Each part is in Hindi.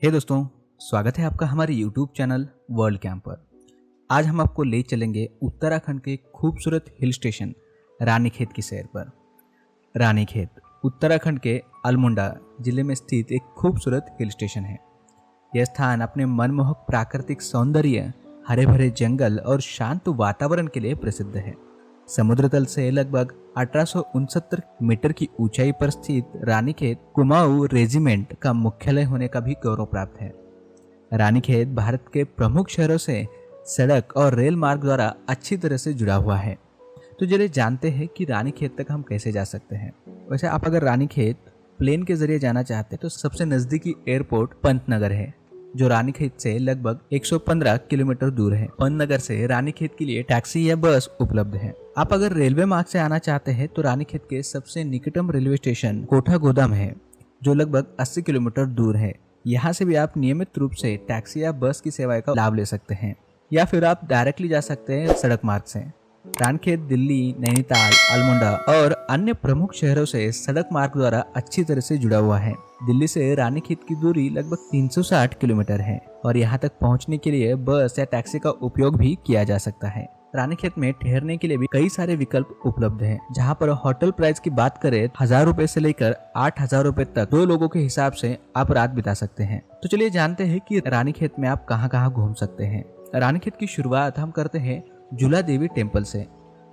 हे दोस्तों, स्वागत है आपका हमारे YouTube चैनल वर्ल्ड कैंप पर। आज हम आपको ले चलेंगे उत्तराखंड के खूबसूरत हिल स्टेशन रानीखेत की सैर पर। रानीखेत उत्तराखंड के अल्मोड़ा जिले में स्थित एक खूबसूरत हिल स्टेशन है। यह स्थान अपने मनमोहक प्राकृतिक सौंदर्य, हरे भरे जंगल और शांत वातावरण के लिए प्रसिद्ध है। समुद्र तल से लगभग 1869 मीटर की ऊंचाई पर स्थित रानीखेत कुमाऊं रेजिमेंट का मुख्यालय होने का भी गौरव प्राप्त है। रानीखेत भारत के प्रमुख शहरों से सड़क और रेल मार्ग द्वारा अच्छी तरह से जुड़ा हुआ है। तो चलिए जानते हैं कि रानीखेत तक हम कैसे जा सकते हैं। वैसे आप अगर रानीखेत प्लेन के जरिए जाना चाहते हैं तो सबसे नजदीकी एयरपोर्ट पंतनगर है, जो रानीखेत से लगभग 115 किलोमीटर दूर है। पंतनगर से रानीखेत के लिए टैक्सी या बस उपलब्ध है। आप अगर रेलवे मार्ग से आना चाहते हैं तो रानीखेत के सबसे निकटतम रेलवे स्टेशन कोठा गोदाम है, जो लगभग 80 किलोमीटर दूर है। यहाँ से भी आप नियमित रूप से टैक्सी या बस की सेवाएं का लाभ ले सकते हैं, या फिर आप डायरेक्टली जा सकते हैं सड़क मार्ग से। रानीखेत दिल्ली, नैनीताल, अल्मोड़ा और अन्य प्रमुख शहरों से सड़क मार्ग द्वारा अच्छी तरह से जुड़ा हुआ है। दिल्ली से रानीखेत की दूरी लगभग 360 किलोमीटर है और यहाँ तक पहुँचने के लिए बस या टैक्सी का उपयोग भी किया जा सकता है। रानीखेत में ठहरने के लिए भी कई सारे विकल्प उपलब्ध हैं, जहाँ पर होटल प्राइस की बात करें 1000 रुपए से लेकर 8000 रुपए तक 2 लोगों के हिसाब से आप रात बिता सकते हैं। तो चलिए जानते हैं कि रानीखेत में आप कहाँ कहाँ घूम सकते हैं। रानीखेत की शुरुआत हम करते हैं झूला देवी टेम्पल से।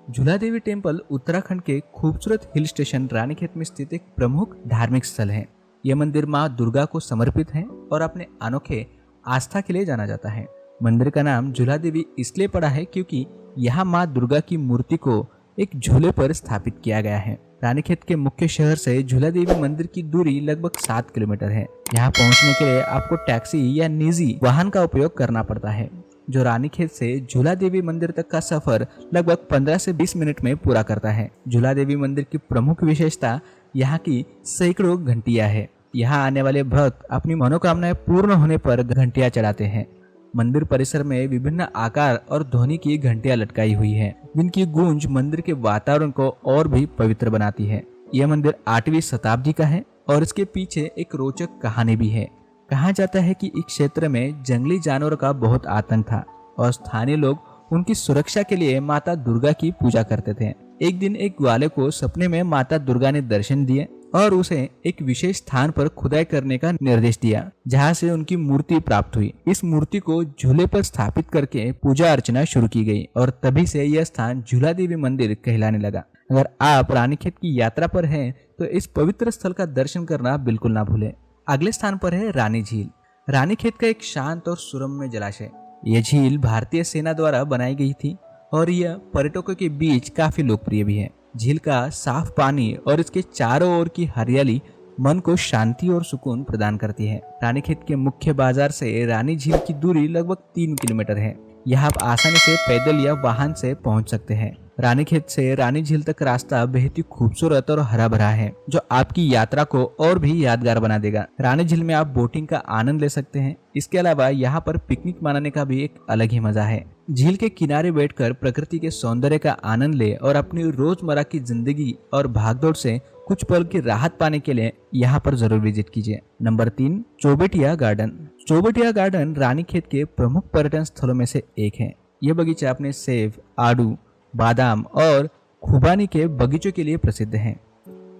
झूला देवी टेम्पल उत्तराखंड के खूबसूरत हिल स्टेशन रानीखेत में स्थित एक प्रमुख धार्मिक स्थल है। यह मंदिर माँ दुर्गा को समर्पित है और अपने अनोखे आस्था के लिए जाना जाता है। मंदिर का नाम झूला देवी इसलिए पड़ा है क्योंकि यहाँ माँ दुर्गा की मूर्ति को एक झूले पर स्थापित किया गया है। रानीखेत के मुख्य शहर से झूला देवी मंदिर की दूरी लगभग 7 किलोमीटर है। यहाँ पहुँचने के लिए आपको टैक्सी या निजी वाहन का उपयोग करना पड़ता है, जो रानीखेत से झूला देवी मंदिर तक का सफर लगभग 15 से 20 मिनट में पूरा करता है। झूला देवी मंदिर की प्रमुख विशेषता यहाँ की सैकड़ों घंटियां है। यहाँ आने वाले भक्त अपनी मनोकामनाएं पूर्ण होने पर घंटियां चढ़ाते हैं। मंदिर परिसर में विभिन्न आकार और ध्वनि की घंटियां लटकाई हुई है, जिनकी गूंज मंदिर के वातावरण को और भी पवित्र बनाती है। यह मंदिर 8वीं शताब्दी का है और इसके पीछे एक रोचक कहानी भी है। कहा जाता है कि इस क्षेत्र में जंगली जानवरों का बहुत आतंक था और स्थानीय लोग उनकी सुरक्षा के लिए माता दुर्गा की पूजा करते थे। एक दिन एक ग्वाले को सपने में माता दुर्गा ने दर्शन दिए और उसे एक विशेष स्थान पर खुदाई करने का निर्देश दिया, जहां से उनकी मूर्ति प्राप्त हुई। इस मूर्ति को झूले पर स्थापित करके पूजा अर्चना शुरू की गई और तभी से यह स्थान झूला देवी मंदिर कहलाने लगा। अगर आप रानीखेत की यात्रा पर हैं तो इस पवित्र स्थल का दर्शन करना बिल्कुल ना भूलें। अगले स्थान पर है रानी झील। रानीखेत का एक शांत और सुरम्य जलाशय। यह झील भारतीय सेना द्वारा बनाई गई थी और यह पर्यटकों के बीच काफी लोकप्रिय भी है। झील का साफ पानी और इसके चारों ओर की हरियाली मन को शांति और सुकून प्रदान करती है। रानीखेत के मुख्य बाजार से रानी झील की दूरी लगभग 3 किलोमीटर है। यहाँ आप आसानी से पैदल या वाहन से पहुंच सकते हैं। रानीखेत से रानी झील तक रास्ता बेहद ही खूबसूरत और हरा भरा है, जो आपकी यात्रा को और भी यादगार बना देगा। रानी झील में आप बोटिंग का आनंद ले सकते हैं। इसके अलावा यहाँ पर पिकनिक मनाने का भी एक अलग ही मजा है। झील के किनारे बैठकर प्रकृति के सौंदर्य का आनंद ले और अपनी रोजमर्रा की जिंदगी और भागदौड़ से कुछ पल की राहत पाने के लिए यहाँ पर जरूर विजिट कीजिए। Number 3, Chaubatia garden. Chaubatia garden Ranikhet के प्रमुख पर्यटन स्थलों में से एक है। यह बगीचा अपने सेब, आड़ू, बादाम और खुबानी के बगीचों के लिए प्रसिद्ध है।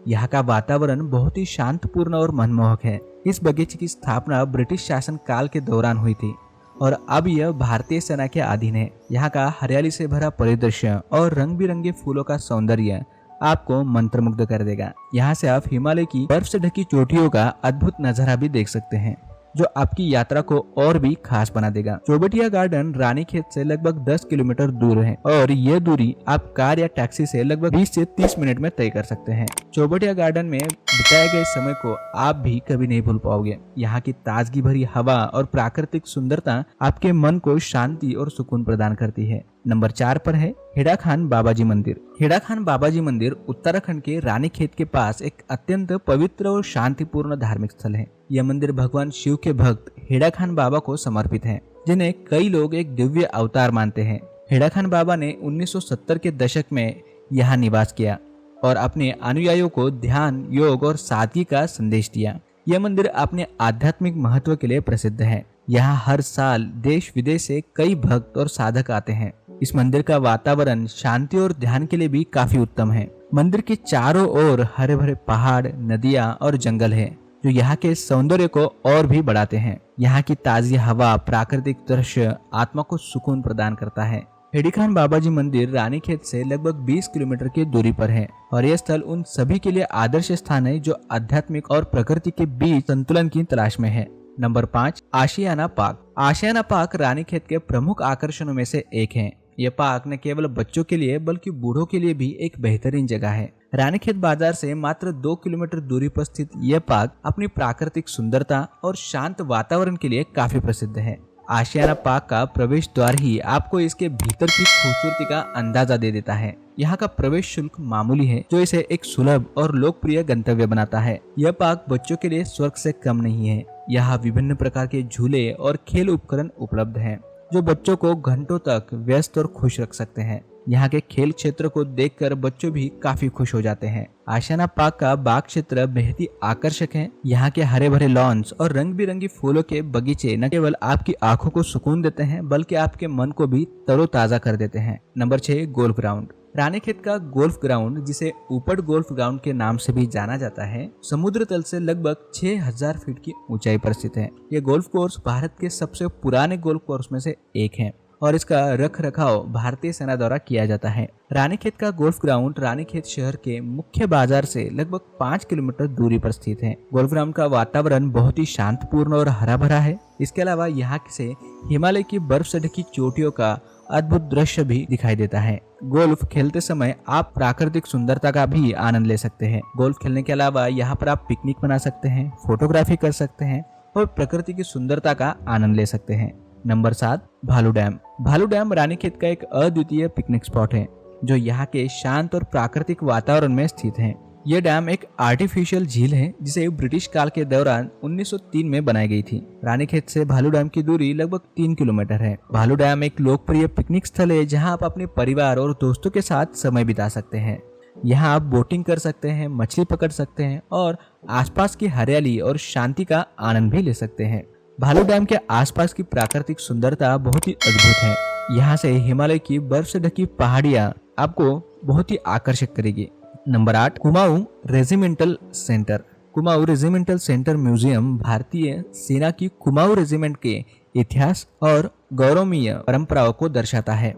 यहाँ का वातावरण बहुत ही शांतपूर्ण और मनमोहक है। इस बगीचे की स्थापना ब्रिटिश शासन काल के दौरान हुई थी और अब यह भारतीय सेना के अधीन है। यहाँ का हरियाली से भरा परिदृश्य और रंग बिरंगे फूलों का सौंदर्य आपको मंत्रमुग्ध कर देगा। यहाँ से आप हिमालय की बर्फ से ढकी चोटियों का अद्भुत नजारा भी देख सकते हैं, जो आपकी यात्रा को और भी खास बना देगा। चौबटिया गार्डन रानीखेत से लगभग 10 किलोमीटर दूर है और यह दूरी आप कार या टैक्सी से लगभग 20 से 30 मिनट में तय कर सकते हैं। चौबटिया गार्डन में बिताए गए समय को आप भी कभी नहीं भूल पाओगे। यहाँ की ताजगी भरी हवा और प्राकृतिक सुंदरता आपके मन को शांति और सुकून प्रदान करती है। नंबर 4 पर है हेड़ा खान बाबाजी मंदिर। हेड़ा खान बाबाजी मंदिर उत्तराखंड के रानीखेत के पास एक अत्यंत पवित्र और शांतिपूर्ण धार्मिक स्थल है। यह मंदिर भगवान शिव के भक्त हेड़ा खान बाबा को समर्पित है, जिन्हें कई लोग एक दिव्य अवतार मानते हैं। हेड़ा खान बाबा ने 1970 के दशक में यहाँ निवास किया और अपने अनुयायियों को ध्यान, योग और सादगी का संदेश दिया। यह मंदिर अपने आध्यात्मिक महत्व के लिए प्रसिद्ध है। यहाँ हर साल देश विदेश से कई भक्त और साधक आते हैं। इस मंदिर का वातावरण शांति और ध्यान के लिए भी काफी उत्तम है। मंदिर के चारों ओर हरे भरे पहाड़, नदियाँ और जंगल है, जो यहाँ के सौंदर्य को और भी बढ़ाते हैं। यहाँ की ताजी हवा, प्राकृतिक दृश्य आत्मा को सुकून प्रदान करता है। हेडी खान बाबाजी मंदिर रानीखेत से लगभग 20 किलोमीटर की दूरी पर है और यह स्थल उन सभी के लिए आदर्श स्थान है जो आध्यात्मिक और प्रकृति के बीच संतुलन की तलाश में है। नंबर 5, आशियाना पार्क। आशियाना पार्क रानीखेत के प्रमुख आकर्षणों में से एक है। यह पार्क न केवल बच्चों के लिए बल्कि बूढ़ों के लिए भी एक बेहतरीन जगह है। रानीखेत बाजार से मात्र 2 किलोमीटर दूरी पर स्थित यह पार्क अपनी प्राकृतिक सुंदरता और शांत वातावरण के लिए काफी प्रसिद्ध है। आशियाना पार्क का प्रवेश द्वार ही आपको इसके भीतर की खूबसूरती का अंदाजा दे देता है। यहाँ का प्रवेश शुल्क मामूली है, जो इसे एक सुलभ और लोकप्रिय गंतव्य बनाता है। यह पार्क बच्चों के लिए स्वर्ग से कम नहीं है। यहाँ विभिन्न प्रकार के झूले और खेल उपकरण उपलब्ध हैं, जो बच्चों को घंटों तक व्यस्त और खुश रख सकते हैं। यहाँ के खेल क्षेत्र को देखकर बच्चों भी काफी खुश हो जाते हैं। आशियाना पार्क का बाग क्षेत्र बेहद ही आकर्षक है। यहाँ के हरे भरे लॉन्स और रंग बिरंगी फूलों के बगीचे न केवल आपकी आंखों को सुकून देते हैं बल्कि आपके मन को भी तरोताजा कर देते हैं। Number 6, golf ground. रानीखेत का गोल्फ ग्राउंड, जिसे ऊपड़ गोल्फ ग्राउंड के नाम से भी जाना जाता है, समुद्र तल से लगभग 6000 फीट की ऊंचाई पर स्थित है। यह गोल्फ कोर्स भारत के सबसे पुराने गोल्फ कोर्स में से एक है और इसका रख रखाव भारतीय सेना द्वारा किया जाता है। रानीखेत का गोल्फ ग्राउंड रानीखेत शहर के मुख्य बाजार से लगभग 5 किलोमीटर दूरी पर स्थित है। गोल्फ ग्राउंड का वातावरण बहुत ही शांतपूर्ण और हरा भरा है। इसके अलावा यहाँ से हिमालय की बर्फ से ढकी चोटियों का अद्भुत दृश्य भी दिखाई देता है। गोल्फ खेलते समय आप प्राकृतिक सुंदरता का भी आनंद ले सकते हैं। गोल्फ खेलने के अलावा यहाँ पर आप पिकनिक बना सकते हैं, फोटोग्राफी कर सकते हैं और प्रकृति की सुंदरता का आनंद ले सकते हैं। नंबर 7, भालू डैम। भालू डैम रानीखेत का एक अद्वितीय पिकनिक स्पॉट है, जो यहाँ के शांत और प्राकृतिक वातावरण में स्थित है। यह डैम एक आर्टिफिशियल झील है, जिसे ब्रिटिश काल के दौरान 1903 में बनाई गई थी। रानीखेत से भालू डैम की दूरी लगभग 3 किलोमीटर है। भालू डैम एक लोकप्रिय पिकनिक स्थल है, जहाँ आप अपने परिवार और दोस्तों के साथ समय बिता सकते हैं। यहाँ आप बोटिंग कर सकते हैं, मछली पकड़ सकते हैं और आसपास की हरियाली और शांति का आनंद भी ले सकते हैं। भालू डैम के आसपास की प्राकृतिक सुंदरता बहुत ही अद्भुत है। यहाँ से हिमालय की बर्फ से ढकी पहाड़ियाँ आपको बहुत ही आकर्षित करेगी। Number 8, Kumaon regimental centre. Kumaon regimental centre museum भारतीय सेना की कुमाऊं रेजिमेंट के इतिहास और गौरवमयी परंपराओं को दर्शाता है।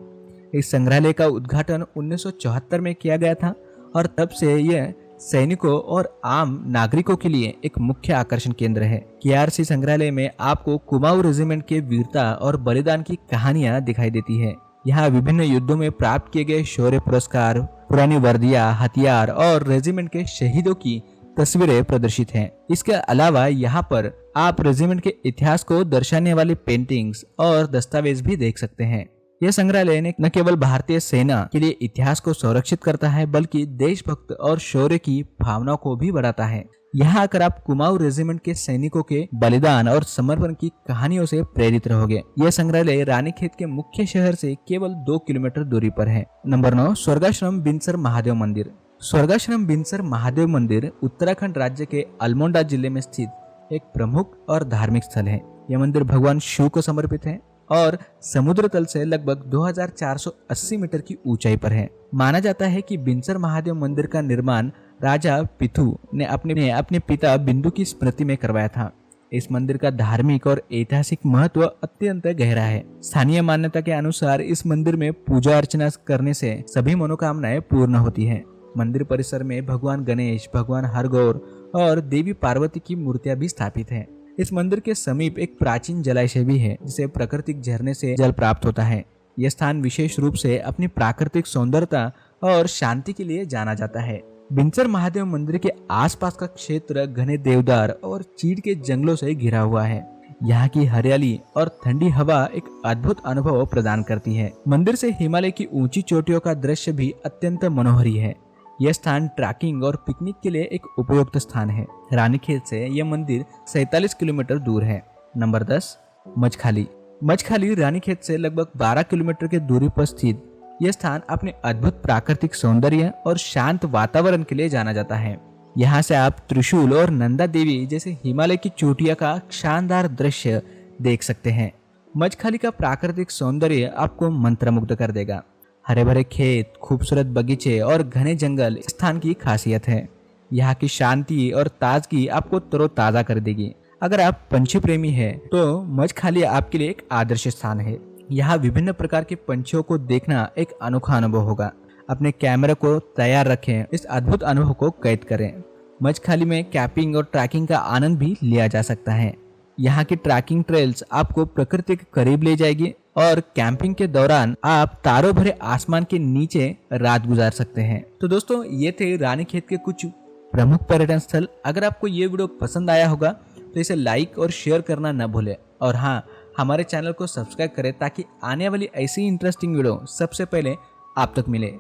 इस संग्रहालय का उद्घाटन 1974 में किया गया था और तब से यह सैनिकों और आम नागरिकों के लिए एक मुख्य आकर्षण केंद्र है। केआरसी संग्रहालय में आपको कुमाऊं रेजिमेंट के वीरता और बलिदान की कहानियां दिखाई देती है। यहाँ विभिन्न युद्धों में प्राप्त किए गए शौर्य पुरस्कार, पुरानी वर्दियां, हथियार और रेजिमेंट के शहीदों की तस्वीरें प्रदर्शित हैं। इसके अलावा यहाँ पर आप रेजिमेंट के इतिहास को दर्शाने वाली पेंटिंग्स और दस्तावेज भी देख सकते हैं। यह संग्रहालय न केवल भारतीय सेना के लिए इतिहास को संरक्षित करता है बल्कि देशभक्त और शौर्य की भावनाओं को भी बढ़ाता है। यहाँ आकर आप कुमाऊं रेजिमेंट के सैनिकों के बलिदान और समर्पण की कहानियों से प्रेरित रहोगे। यह संग्रहालय रानीखेत के मुख्य शहर से केवल 2 किलोमीटर दूरी पर है। नंबर 9, स्वर्गाश्रम बिनसर महादेव मंदिर। स्वर्गाश्रम बिनसर महादेव मंदिर उत्तराखंड राज्य के अल्मोड़ा जिले में स्थित एक प्रमुख और धार्मिक स्थल है। यह मंदिर भगवान शिव को समर्पित है और समुद्र तल से लगभग 2480 मीटर की ऊंचाई पर है। माना जाता है कि बिनसर महादेव मंदिर का निर्माण राजा पिथु ने अपने पिता बिंदु की स्मृति में करवाया था। इस मंदिर का धार्मिक और ऐतिहासिक महत्व अत्यंत गहरा है। स्थानीय मान्यता के अनुसार इस मंदिर में पूजा अर्चना करने से सभी मनोकामनाएं पूर्ण होती हैं। मंदिर परिसर में भगवान गणेश, भगवान हरगौर और देवी पार्वती की मूर्तियां भी स्थापित हैं। इस मंदिर के समीप एक प्राचीन जलाशय भी है, जिसे प्राकृतिक झरने से जल प्राप्त होता है। यह स्थान विशेष रूप से अपनी प्राकृतिक सौंदर्यता और शांति के लिए जाना जाता है। बिनसर महादेव मंदिर के आसपास का क्षेत्र घने देवदार और चीड़ के जंगलों से घिरा हुआ है। यहाँ की हरियाली और ठंडी हवा एक अद्भुत अनुभव प्रदान करती है। मंदिर से हिमालय की ऊंची चोटियों का दृश्य भी अत्यंत मनोहरी है। यह स्थान ट्रैकिंग और पिकनिक के लिए एक उपयुक्त स्थान है। रानीखेत से यह मंदिर 47 किलोमीटर दूर है। नंबर 10, मचखाली। मचखाली रानीखेत से लगभग 12 किलोमीटर की दूरी पर स्थित यह स्थान अपने अद्भुत प्राकृतिक सौंदर्य और शांत वातावरण के लिए जाना जाता है। यहाँ से आप त्रिशूल और नंदा देवी जैसे हिमालय की चोटियों का शानदार दृश्य देख सकते हैं। मजखाली का प्राकृतिक सौंदर्य आपको मंत्रमुग्ध कर देगा। हरे भरे खेत, खूबसूरत बगीचे और घने जंगल इस स्थान की खासियत है। यहाँ की शांति और ताजगी आपको तरोताजा कर देगी। अगर आप पंछी प्रेमी हैं तो मजखाली आपके लिए एक आदर्श स्थान है। यहाँ विभिन्न प्रकार के पंछियों को देखना एक अनोखा अनुभव होगा। अपने कैमरे को तैयार रखें, इस अद्भुत अनुभव को कैद करें। मजखाली में कैंपिंग और ट्रैकिंग का आनंद भी लिया जा सकता है। यहाँ की ट्रैकिंग ट्रेल्स आपको प्रकृति के करीब ले जाएगी और कैंपिंग के दौरान आप तारों भरे आसमान के नीचे रात गुजार सकते हैं। तो दोस्तों, ये थे रानीखेत के कुछ प्रमुख पर्यटन स्थल। अगर आपको ये वीडियो पसंद आया होगा तो इसे लाइक और शेयर करना न भूलें। और हाँ, हमारे चैनल को सब्सक्राइब करें ताकि आने वाली ऐसी इंटरेस्टिंग वीडियो सबसे पहले आप तक मिले।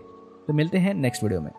तो मिलते हैं नेक्स्ट वीडियो में।